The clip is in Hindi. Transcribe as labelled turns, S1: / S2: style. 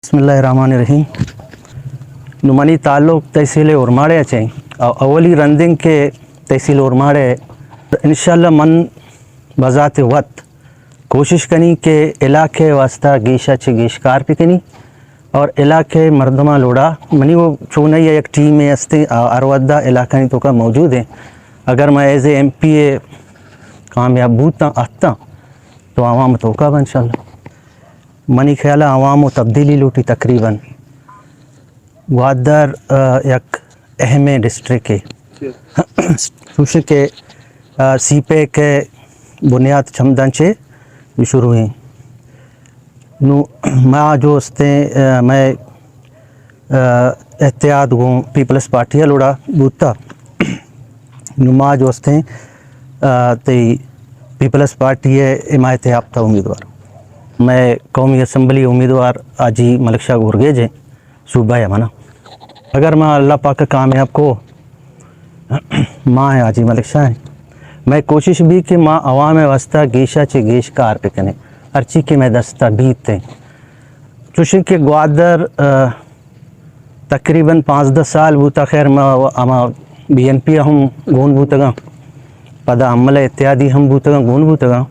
S1: बिस्मिल्लाहिर्रहमानिर्रहीम। नुमानी ताल्लुक़ तहसील उरमाड़े अचें अवली रंदिंग के तहसील उरमाड़े इंशाअल्लाह मन बज़ात वक्त कोशिश कनी के इलाके वास्ता गीशा चे गीशकार भी कनी और इलाके मर्दमा लोड़ा मनी वो चूना ये एक टीम में अस्ते अरवदा इलाका तो का मौजूद है। अगर मैं एज ए MP कामयाब बूता आता तो आवाम तो का इंशाअल्लाह मनी ख्याल आवाम तब्दीली लूटी तकरीबन ग्वादर एक अहम डिस्ट्रिक्ट है सुश के सीपे के बुनियाद छमदन से शुरू हुई नु मैं जो उसते मैं एहतियात हूँ पीपल्स पार्टी लोड़ा बूता नुमा जो उसते पीपल्स पार्टी है हिमायत याफ्ता उम्मीदवार। मैं कौमी असम्बली उम्मीदवार आजी मलिक शाह गुरगेज है सूबा यमना। अगर मैं अल्लाह पाक कामयाब को माँ है आजी मलिक शाह है मैं कोशिश भी कि माँ अवाम वास्ता गीशा चे गीश कार पे कने अर्ची के मैं दस्ता बीतते चुशी के ग्वादर तकरीबन 5-10 साल बूता खैर मैं अमा BNP हम गून बूतगा पदा अमल इत्यादि हम बूतगा गून बूतगा